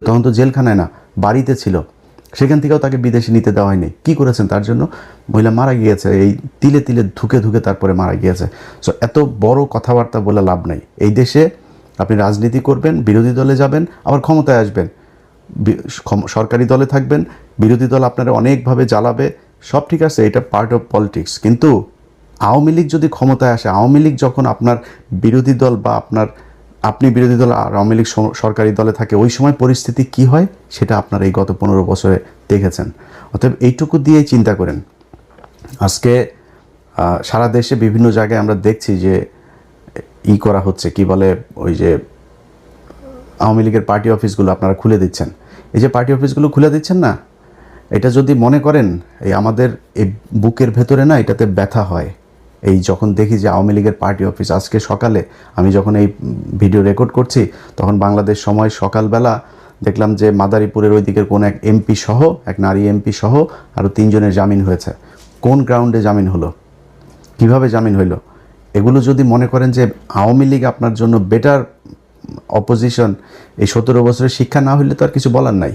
তখন তো জেলখানায় না, বাড়িতে ছিল, সেখান থেকেও তাকে বিদেশে নিতে দেওয়া হয়নি। কী করেছেন তার জন্য? মহিলা মারা গিয়েছে, এই তিলে তিলে ধুকে ধুকে তারপরে মারা গিয়েছে। সো এত বড় কথাবার্তা বলে লাভ নাই। এই দেশে আপনি রাজনীতি করবেন, বিরোধী দলে যাবেন, আবার ক্ষমতায় আসবেন, সরকারি দলে থাকবেন, বিরোধী দল আপনারা অনেকভাবে জ্বালাবে, সব ঠিক আছে, এটা পার্ট অফ পলিটিক্স। কিন্তু আওয়ামী লীগ যদি ক্ষমতায় আসে, আওয়ামী লীগ যখন আপনার বিরোধী দল বা আপনি বিরোধী দল আর আওয়ামী লীগ সরকারি দলে থাকে, ওই সময় পরিস্থিতি কি হয় সেটা আপনারা এই গত 15 বছরে দেখেছেন। অতএব এইটুকু দিয়েই চিন্তা করেন। আজকে সারা দেশে বিভিন্ন জায়গায় আমরা দেখছি যে করা হচ্ছে, কি বলে, ওই যে আওয়ামী লীগের পার্টি অফিসগুলো আপনারা খুলে দিচ্ছেন। এই যে পার্টি অফিসগুলো খুলে দিচ্ছেন না, এটা যদি মনে করেন এই আমাদের এই বুকের ভেতরে না এটাতে ব্যথা হয়। এই যখন দেখি যে আওয়ামী লীগের পার্টি অফিস, আজকে সকালে আমি যখন এই ভিডিও রেকর্ড করছি তখন বাংলাদেশ সময় সকালবেলা দেখলাম যে মাদারীপুরের ওই দিকের কোন এক এমপি সহ, এক নারী এমপি সহ আরও 3 জনের জামিন হয়েছে। কোন গ্রাউন্ডে জামিন হলো, কিভাবে জামিন হইলো? এগুলো যদি মনে করেন যে আওয়ামী লীগ আপনার জন্য বেটার অপোজিশন, এই 17 বছরের শিক্ষা না হইলে তো আর কিছু বলার নাই।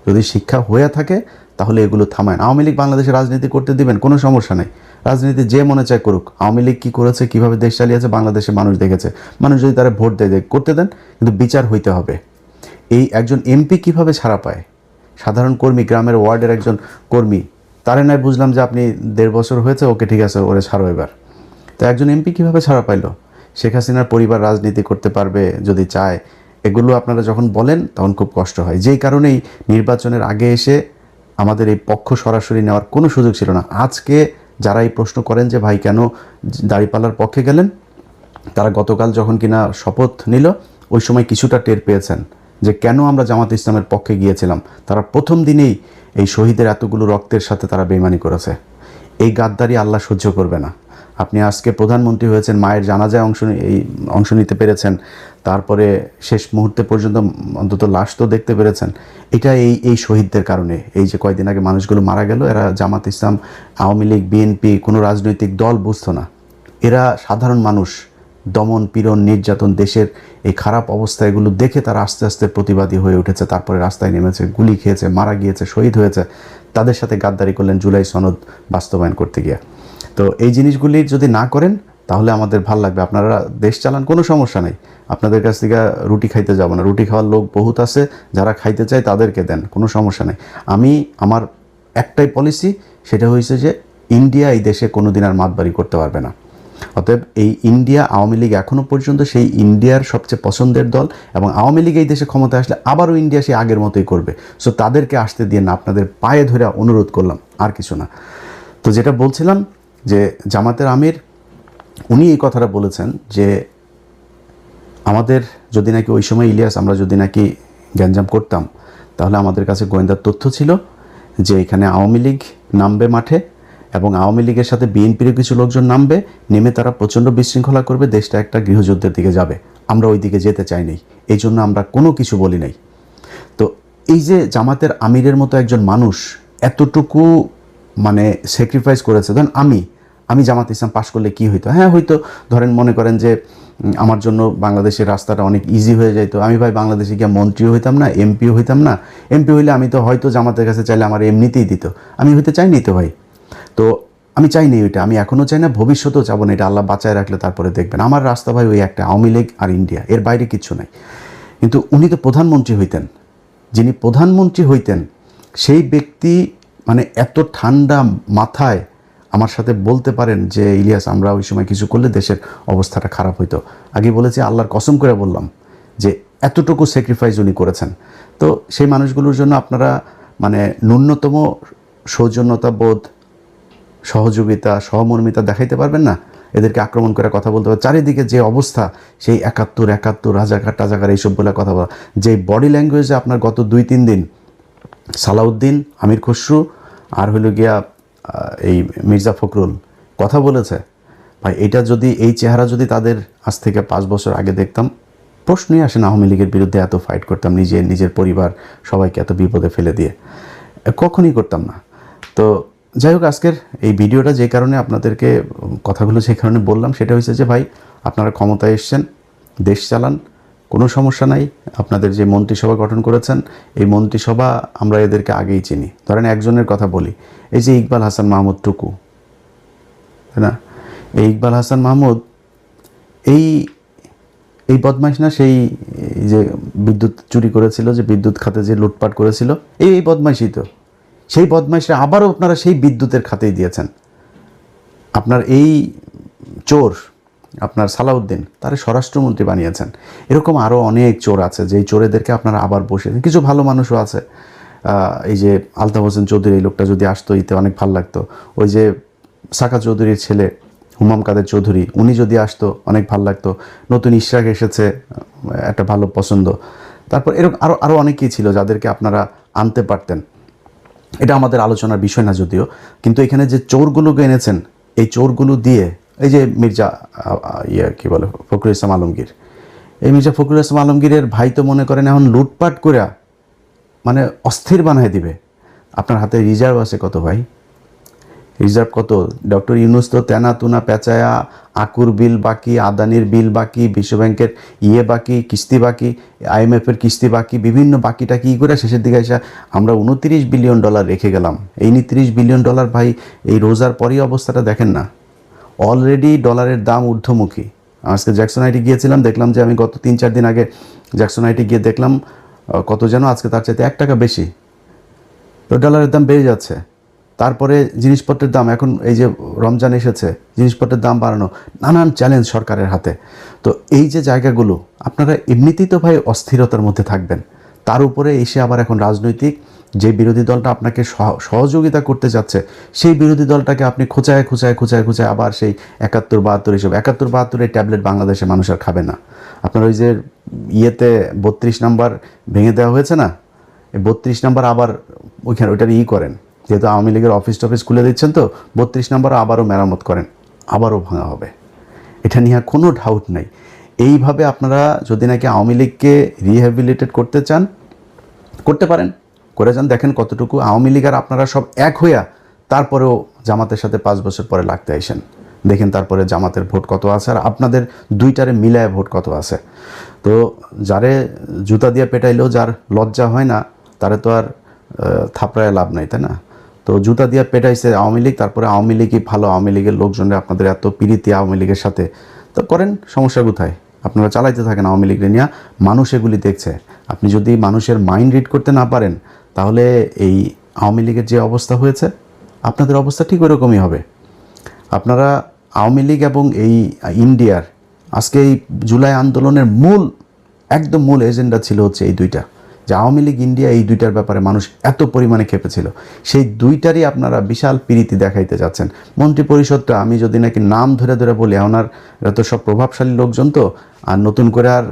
যদি শিক্ষা হয়ে থাকে তাহলে এগুলো থামায়। আওয়ামী লীগ বাংলাদেশে রাজনীতি করতে দিবেন, কোনো সমস্যা নেই, রাজনীতি যে মনে চায় করুক। আওয়ামী লীগ কী করেছে, কীভাবে দেশ চালিয়েছে বাংলাদেশে মানুষ দেখেছে। মানুষ যদি তারা ভোট দেয় করতে দেন, কিন্তু বিচার হইতে হবে। এই একজন এমপি কিভাবে ছাড়া পায়, সাধারণ কর্মী, গ্রামের ওয়ার্ডের একজন কর্মী, তারে নয় বুঝলাম যে আপনি 1.5 বছর হয়েছে, ওকে ঠিক আছে, ওরে ছাড়ো এবার। তো একজন এমপি কীভাবে ছাড়া পাইলো? শেখ হাসিনার পরিবার রাজনীতি করতে পারবে যদি চায়। এগুলো আপনারা যখন বলেন তখন খুব কষ্ট হয়। যেই কারণেই নির্বাচনের আগে এসে আমাদের এই পক্ষ সরাসরি নেওয়ার কোনো সুযোগ ছিল না। আজকে যারা এই প্রশ্ন করেন যে ভাই কেন দাঁড়িপাল্লার পক্ষে গেলেন, তারা গতকাল যখন কিনা শপথ নিল ওই সময় কিছুটা টের পেয়েছেন যে কেন আমরা জামাত ইসলামের পক্ষে গিয়েছিলাম। তারা প্রথম দিনেই এই শহীদের এতগুলো রক্তের সাথে তারা বেইমানি করেছে। এই গাদ্দারি আল্লাহ সহ্য করবে না। আপনি আজকে প্রধানমন্ত্রী হয়েছেন, মায়ের জানাজায় অংশ নিতে পেরেছেন, তারপরে শেষ মুহূর্তে পর্যন্ত অন্তত লাশ তো দেখতে পেরেছেন। এটা এই শহীদদের কারণে। এই যে কয়েকদিন আগে মানুষগুলো মারা গেল, এরা জামাত ইসলাম, আওয়ামী লীগ, বিএনপি, কোনো রাজনৈতিক দল বুঝতো না। এরা সাধারণ মানুষ, দমন পীড়ন নির্যাতন, দেশের এই খারাপ অবস্থা, এগুলো দেখে তারা আস্তে আস্তে প্রতিবাদী হয়ে উঠেছে, তারপরে রাস্তায় নেমেছে, গুলি খেয়েছে, মারা গিয়েছে, শহীদ হয়েছে। তাদের সাথে গাদ্দারি করলেন জুলাই সনদ বাস্তবায়ন করতে গিয়ে। তো এই জিনিসগুলি যদি না করেন তাহলে আমাদের ভাল লাগবে। আপনারা দেশ চালান, কোনো সমস্যা নেই, আপনাদের কাছ থেকে রুটি খাইতে যাব না। রুটি খাওয়ার লোক বহুত আছে, যারা খাইতে চায় তাদেরকে দেন, কোনো সমস্যা নেই। আমার একটাই পলিসি, সেটা হয়েছে যে ইন্ডিয়া এই দেশে কোনো দিন আর মাতবাড়ি করতে পারবে না। অতএব এই ইন্ডিয়া, আওয়ামী লীগ এখনও পর্যন্ত সেই ইন্ডিয়ার সবচেয়ে পছন্দের দল, এবং আওয়ামী লীগ এই দেশে ক্ষমতায় আসলে আবারও ইন্ডিয়া সেই আগের মতোই করবে। সো তাদেরকে আসতে দিয়ে না, আপনাদের পায়ে ধরে অনুরোধ করলাম, আর কিছু না। তো যেটা বলছিলাম যে জামাতের আমির উনি এই কথাটা বলেছেন যে আমাদের যদি নাকি ওই সময় ইলিয়াস, আমরা যদি নাকি গ্যাঞ্জাম করতাম, তাহলে আমাদের কাছে গোয়েন্দার তথ্য ছিল যে এখানে আওয়ামী লীগ নামবে মাঠে, এবং আওয়ামী লীগের সাথে বিএনপিরও কিছু লোকজন নামবে, নেমে তারা প্রচণ্ড বিশৃঙ্খলা করবে, দেশটা একটা গৃহযুদ্ধের দিকে যাবে। আমরা ওই দিকে যেতে চাই নাই, এই জন্য আমরা কোনো কিছু বলি নাই। তো এই যে জামাতের আমিরের মতো একজন মানুষ এতটুকু মানে স্যাক্রিফাইস করেছে। ধরেন আমি জামাত ইসলাম পাশ করলে কি হইতো? হ্যাঁ হয়তো ধরেন মনে করেন যে আমার জন্য বাংলাদেশের রাস্তাটা অনেক ইজি হয়ে যাইতো। আমি ভাই বাংলাদেশে গিয়ে মন্ত্রীও হইতাম না, এমপিও হইতাম না। এমপি হইলে আমি তো হয়তো জামাতের কাছে চাইলে আমার এমনিতেই দিত, আমি হইতে চাইনি তো ভাই। তো আমি চাইনি ওইটা, আমি এখনও চাই না, ভবিষ্যতেও চাবো না। এটা আল্লাহ বাঁচায় রাখলে তারপরে দেখবেন। আমার রাস্তা ভাই ওই একটা, আওয়ামী লীগ আর ইন্ডিয়া, এর বাইরে কিচ্ছু নাই। কিন্তু উনি তো প্রধানমন্ত্রী হইতেন, যিনি প্রধানমন্ত্রী হইতেন সেই ব্যক্তি মানে এত ঠান্ডা মাথায় আমার সাথে বলতে পারেন যে ইলিয়াস আমরা ওই সময় কিছু করলে দেশের অবস্থাটা খারাপ হইতো। আগে বলেছি, আল্লাহর কসম করে বললাম যে এতটুকু স্যাক্রিফাইস উনি করেছেন। তো সেই মানুষগুলোর জন্য আপনারা মানে ন্যূনতম সৌজন্যতা বোধ, সহযোগিতা, সহমর্মিতা দেখাইতে পারবেন না? এদেরকে আক্রমণ করে কথা বলতে পারে। চারিদিকে যে অবস্থা, সেই 71 রাজাকার এইসব বলে কথা বলা, যে বডি ল্যাঙ্গুয়েজে আপনার গত 2-3 দিন সালাউদ্দিন, আমির খসরু আর হইল গিয়া এই মির্জা ফখরুল কথা বলেছে, ভাই এটা যদি, এই চেহারা যদি তাদের আজ থেকে 5 বছর আগে দেখতাম, প্রশ্নই আসে না আওয়ামী লীগের বিরুদ্ধে এত ফাইট করতাম, নিজের পরিবার সবাইকে এত বিপদে ফেলে দিয়ে, কখনই করতাম না। তো যাই হোক, আজকের এই ভিডিওটা যে কারণে আপনাদেরকে কথাগুলো যে কারণে বললাম, সেটা হচ্ছে যে ভাই আপনারা ক্ষমতায় এসছেন, দেশ চালান, কোনো সমস্যা নাই। আপনাদের যে মন্ত্রিসভা গঠন করেছেন, এই মন্ত্রিসভা আমরা এদেরকে আগেই চিনি। ধরেন একজনের কথা বলি, এই যে ইকবাল হাসান মাহমুদ টুকু, তাই না? এই ইকবাল হাসান মাহমুদ এই এই বদমাইশ না? সেই যে বিদ্যুৎ চুরি করেছিল, যে বিদ্যুৎ খাতে যে লুটপাট করেছিল, এই বদমাইশই তো। সেই বদমাইশরা আবারও আপনারা সেই বিদ্যুতের খাতেই দিয়েছেন। আপনার এই চোর, আপনার সালাউদ্দিন, তারা স্বরাষ্ট্রমন্ত্রী বানিয়েছেন। এরকম আরও অনেক চোর আছে, যেই চোরেদেরকে আপনারা আবার বসিয়েছেন। কিছু ভালো মানুষও আছে, এই যে আলতাফ হোসেন চৌধুরী, এই লোকটা যদি আসতো ইতে অনেক ভালো লাগতো। ওই যে সাকা চৌধুরীর ছেলে হুমাম কাদের চৌধুরী, উনি যদি আসতো অনেক ভালো লাগতো। নতুন ইশরাক এসেছে, একটা ভালো পছন্দ। তারপর এরকম আরও অনেকেই ছিল যাদেরকে আপনারা আনতে পারতেন। এটা আমাদের আলোচনার বিষয় না যদিও, কিন্তু এখানে যে চোরগুলোকে এনেছেন, এই চোরগুলো দিয়ে এই যে মির্জা কী বলে ফখরুল ইসলাম আলমগীর, এই মির্জা ফখরুল ইসলাম আলমগীরের ভাই তো মনে করেন এখন লুটপাট করে মানে অস্থির বানায় দিবে। আপনার হাতে রিজার্ভ আছে কত ভাই? রিজার্ভ কত? ডক্টর ইউনুস তো তেনা তুনা পেঁচায়া, আকুর বিল বাকি, আদানির বিল বাকি, বিশ্বব্যাংকের বাকি, কিস্তি বাকি, IMF-এর কিস্তি বাকি, বিভিন্ন বাকিটা কী করে শেষের দিকে এসে আমরা $29 বিলিয়ন রেখে গেলাম। এই $29 বিলিয়ন ভাই, এই রোজার পরই অবস্থাটা দেখেন না। অলরেডি ডলারের দাম ঊর্ধ্বমুখী। আজকে জ্যাকসন আইটি গিয়েছিলাম, দেখলাম যে আমি গত 3-4 দিন আগে জ্যাকসন আইটি গিয়ে দেখলাম কত যেন আজকে তার চাইতে $1 বেশি। তো ডলারের দাম বেড়ে যাচ্ছে। তারপরে জিনিসপত্রের দাম, এখন এই যে রমজান এসেছে, জিনিসপত্রের দাম বাড়ানো, নানান চ্যালেঞ্জ সরকারের হাতে। তো এই যে জায়গাগুলো আপনারা এমনিতেই তো ভাই অস্থিরতার মধ্যে থাকবেন, তার উপরে এসে আবার এখন রাজনৈতিক যে বিরোধী দলটা আপনাকে সহযোগিতা করতে যাচ্ছে, সেই বিরোধী দলটাকে আপনি খোঁচায় আবার সেই 71-72 এসব 71-72 ট্যাবলেট বাংলাদেশে মানুষ আর খাবে না। আপনার ওই যে 32 নাম্বার ভেঙে দেওয়া হয়েছে না, এই 32 নাম্বার আবার ওইখানে ওইটার করেন, যেহেতু আওয়ামী লীগের অফিস টফিস খুলে দিচ্ছেন, তো 32 নাম্বার আবারও মেরামত করেন, আবারও ভাঙা হবে। এটা নিয়ে কোনো ডাউট নাই। এইভাবে আপনারা যদি নাকি আওয়ামী লীগকে রিহ্যাবিলিটেট করতে চান, করতে পারেন, করে যান। দেখেন কতটুকু আওয়ামী লীগ আর আপনারা সব এক হইয়া তারপরেও জামাতের সাথে 5 বছর পরে লাগতে আসেন, দেখেন তারপরে জামাতের ভোট কত আছে আর আপনাদের দুইটারে মিলায় ভোট কত আছে। তো যারে জুতা দিয়ে পেটাইলেও যার লজ্জা হয় না, তারে তো আর থাপড়ায় লাভ নাই, তাই না? তো জুতা দিয়ে পেটাইছে আওয়ামী লীগ, তারপরে আওয়ামী লীগই ভালো, আওয়ামী লীগের লোকজনরা আপনাদের এত প্রীতি আওয়ামী লীগের সাথে, তো করেন, সমস্যা কোথায়? আপনারা চালাইতে থাকেন আওয়ামী লীগের নিয়ে। মানুষ এগুলি দেখছে। আপনি যদি মানুষের মাইন্ড রিড করতে না পারেন, তাহলে এই আওয়ামী লীগের যে অবস্থা হয়েছে, আপনাদের অবস্থা ঠিক ওরকমই হবে। আপনারা আওয়ামী লীগ এবং এই ইন্ডিয়ার আজকে এই জুলাই আন্দোলনের একদম মূল এজেন্ডা ছিল হচ্ছে এই দুইটা, যে আওয়ামী লীগ ইন্ডিয়া, এই দুইটার ব্যাপারে মানুষ এত পরিমাণে খেপেছিল, সেই দুইটারই আপনারা বিশাল প্রীতি দেখাইতে যাচ্ছেন। মন্ত্রী পরিষদটা আমি যদি নাকি নাম ধরে ধরে বলি, ওনার এরা তো সব প্রভাবশালী লোকজন, তো আর নতুন করে আর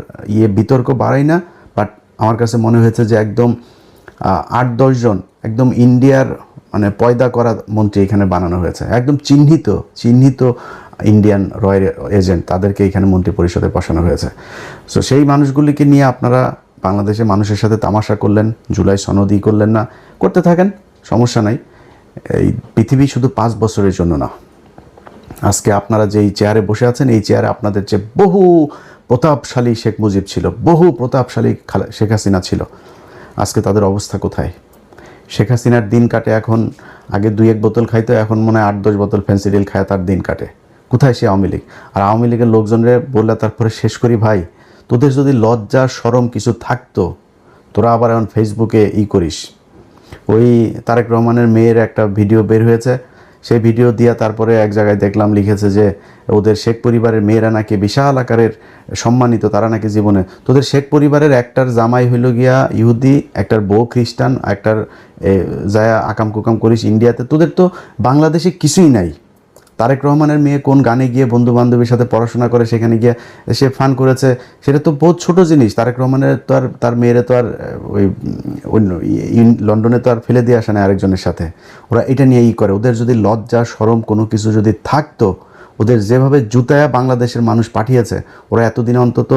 বিতর্ক বাড়াই না। বাট আমার কাছে মনে হয়েছে যে একদম 8-10 জন একদম ইন্ডিয়ার মানে পয়দা করা মন্ত্রী এখানে বানানো হয়েছে, একদম চিহ্নিত ইন্ডিয়ান রয়্যাল এজেন্ট, তাদেরকে এখানে মন্ত্রী পরিষদে বসানো হয়েছে। সো সেই মানুষগুলিকে নিয়ে আপনারা বাংলাদেশের মানুষের সাথে তামাশা করলেন, জুলাই সনদই করলেন না, করতে থাকেন, সমস্যা নাই। এই পৃথিবী শুধু 5 বছরের জন্য না। আজকে আপনারা যেই চেয়ারে বসে আছেন, এই চেয়ারে আপনাদের যে বহু প্রতাপশালী শেখ মুজিব ছিল, বহু প্রতাপশালী শেখ হাসিনা ছিল, আজকে তাদের অবস্থা কোথায়? শেখ হাসিনার দিন কাটে এখন, আগে 2-1 বোতল খাইতো, এখন মনে হয় 8-10 বোতল ফেন্সিডিল খায় তার দিন কাটে। কোথায় সে আওয়ামী লীগ? আর আওয়ামী লীগের লোকজনরে বললে তারপরে শেষ করি, ভাই তোদের যদি লজ্জা শরম কিছু থাকতো, তোরা আবার এখন ফেসবুকে করিস। ওই তারেক রহমানের মেয়ের একটা ভিডিও বের হয়েছে, সেই ভিডিও দিয়া তারপরে এক জায়গায় দেখলাম লিখেছে যে ওদের শেখ পরিবারের মেয়েরা নাকি বিশাল আকারের সম্মানিত, তারা নাকি জীবনে, তোদের শেখ পরিবারের একটার জামাই হইল গিয়া ইহুদি, একটার বউ খ্রিস্টান, একটার যায়া আকাম কুকাম করিস ইন্ডিয়াতে, তোদের তো বাংলাদেশে কিছুই নাই। তারেক রহমানের মেয়ে কোন গানে গিয়ে বন্ধু বান্ধবীর সাথে পড়াশোনা করে সেখানে গিয়ে সে ফান করেছে, সেটা তো বহুত ছোট জিনিস। তারেক রহমানের তো আর তার মেয়েরে তো আর ওই লন্ডনে তো আর ফেলে দিয়ে আসে না আরেকজনের সাথে। ওরা এটা নিয়ে করে। ওদের যদি লজ্জা শরম কোনো কিছু যদি থাকতো, ওদের যেভাবে জুতায়া বাংলাদেশের মানুষ পাঠিয়েছে, ওরা এতদিনে অন্তত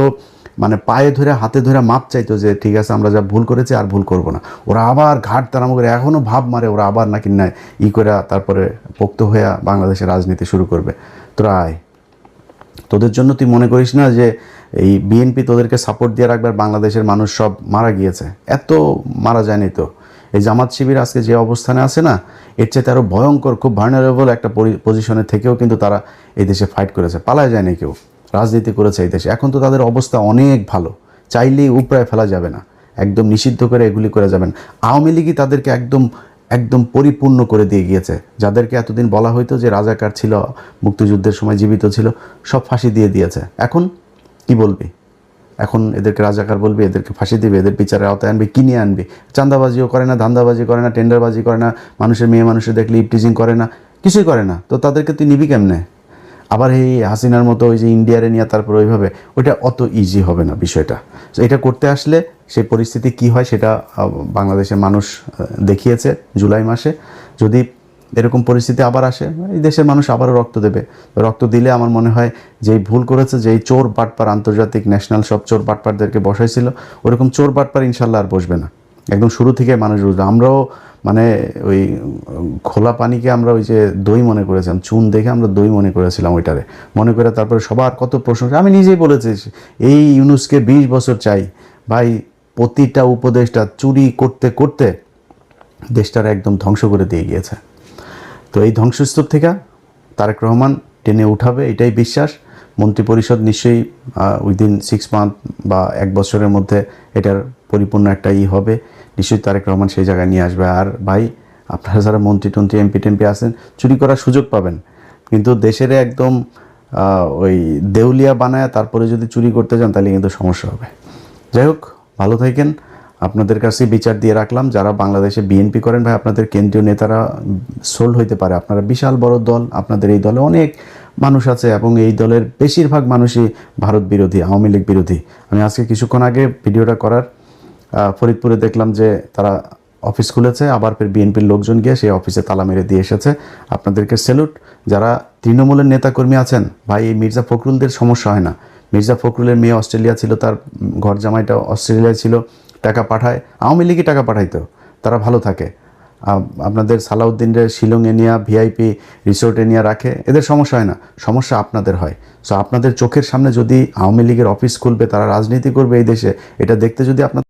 মানে পায়ে ধরে হাতে ধরে মাপ চাইতো যে ঠিক আছে আমরা যা ভুল করেছি আর ভুল করব না। ওরা আবার ঘাট তাড়ামো করে এখনও ভাব মারে, ওরা আবার নাকি নেয় করে তারপরে পোক্ত হয়ে বাংলাদেশের রাজনীতি শুরু করবে। তোরা আয়, তোদের জন্য তুই মনে করিস না যে এই বিএনপি তোদেরকে সাপোর্ট দিয়ে রাখবে, বাংলাদেশের মানুষ সব মারা গিয়েছে। এত মারা যায়নি তো। এই জামাত শিবির আজকে যে অবস্থানে আছে না, এর চাইতে আরও ভয়ঙ্কর, খুব ভার্নারেবল একটা পজিশনে থেকেও কিন্তু তারা এই দেশে ফাইট করেছে, পালায় যায়নি কেউ, রাজনীতি করেছে এই দেশে। এখন তো তাদের অবস্থা অনেক ভালো, চাইলেই উপরায় ফেলা যাবে না, একদম নিষিদ্ধ করে এগুলি করে যাবেন। আওয়ামী লীগই তাদেরকে একদম একদম পরিপূর্ণ করে দিয়ে গিয়েছে। যাদেরকে এতদিন বলা হইতো যে রাজাকার ছিল, মুক্তিযুদ্ধের সময় জীবিত ছিল, সব ফাঁসি দিয়ে দিয়েছে। এখন কি বলবি? এখন এদেরকে রাজাকার বলবি, এদেরকে ফাঁসি দিবি, এদের বিচারের আওতায় আনবি, কিনে আনবি। চাঁদাবাজিও করে না, ধান্দাবাজি করে না, টেন্ডারবাজি করে না, মানুষের মেয়ে মানুষের দেখলে ইপটিজিং করে না, কিছুই করে না। তো তাদেরকে তুই নিবি কেমনে? আবার এই হাসিনার মতো ওই যে ইন্ডিয়ারে নিয়ে তারপর ওইভাবে, ওইটা অত ইজি হবে না বিষয়টা। তো এটা করতে আসলে সেই পরিস্থিতি কি হয় সেটা বাংলাদেশের মানুষ দেখিয়েছে জুলাই মাসে। যদি এরকম পরিস্থিতি আবার আসে, এই দেশের মানুষ আবারও রক্ত দেবে। রক্ত দিলে আমার মনে হয় যেই ভুল করেছে, যেই চোর বাটপার, আন্তর্জাতিক ন্যাশনাল সব চোর বাটপারদেরকে বসাইছিল, ওরকম চোর বাটপার ইনশাল্লাহ আর বসবে না। একদম শুরু থেকে মানুষ বুঝবে। আমরাও মানে ওই খোলা পানিকে আমরা ওই যে দই মনে করেছিলাম, চুন দেখে আমরা দই মনে করেছিলাম ওইটারে, মনে করে তারপরে সবার কত প্রশংসা। আমি নিজেই বলেছি এই ইউনুসকে 20 বছর চাই ভাই। প্রতিটা উপদেশটা চুরি করতে করতে দেশটার একদম ধ্বংস করে দিয়ে গিয়েছে। তো এই ধ্বংসস্তূপ থেকে তারেক রহমান টেনে উঠাবে, এটাই বিশ্বাস। মন্ত্রিপরিষদ নিশ্চয়ই উইদিন 6 মান্থ বা 1 বছরের মধ্যে এটার পরিপূর্ণ একটা হবে। নিশ্চয়ই তারেক রহমান সেই জায়গায় নিয়ে আসবে। আর ভাই, আপনারা যারা মন্ত্রী টন্ত্রী এমপি টেমপি আছেন, চুরি করার সুযোগ পাবেন, কিন্তু দেশের একদম ওই দেউলিয়া বানায় তারপরে যদি চুরি করতে যান তাহলে কিন্তু সমস্যা হবে। যাই হোক, ভালো থাকেন। আপনাদের কাছে বিচার দিয়ে রাখলাম, যারা বাংলাদেশে বিএনপি করেন ভাই, আপনাদের কেন্দ্রীয় নেতারা সোল হইতে পারে। আপনারা বিশাল বড় দল, আপনাদের এই দলে অনেক মানুষ আছে এবং এই দলের বেশিরভাগ মানুষই ভারত বিরোধী, আওয়ামী লীগ বিরোধী। আমি আজকে কিছুক্ষণ আগে ভিডিওটা করার ফরিদপুরে দেখলাম যে তারা অফিস খুলেছে, আবার ফের বিএনপির লোকজন গিয়ে সেই অফিসে তালা মেরে দিয়ে এসেছে। আপনাদেরকে স্যালুট। যারা তৃণমূলের নেতাকর্মী আছেন ভাই, এই মির্জা ফখরুলদের সমস্যা হয় না। মির্জা ফখরুলের মেয়ে অস্ট্রেলিয়া ছিল, তার ঘর জামাইটা অস্ট্রেলিয়ায় ছিল, টাকা পাঠায়, আওয়ামী লীগই টাকা পাঠাইতো, তারা ভালো থাকে। আপনাদের সালাউদ্দিনের শিলংয়ে নিয়ে ভিআইপি রিসোর্টে নিয়ে রাখে, এদের সমস্যা হয় না, সমস্যা আপনাদের হয়। সো আপনাদের চোখের সামনে যদি আওয়ামী লীগের অফিস খুলবে, তারা রাজনীতি করবে এই দেশে, এটা দেখতে যদি আপনার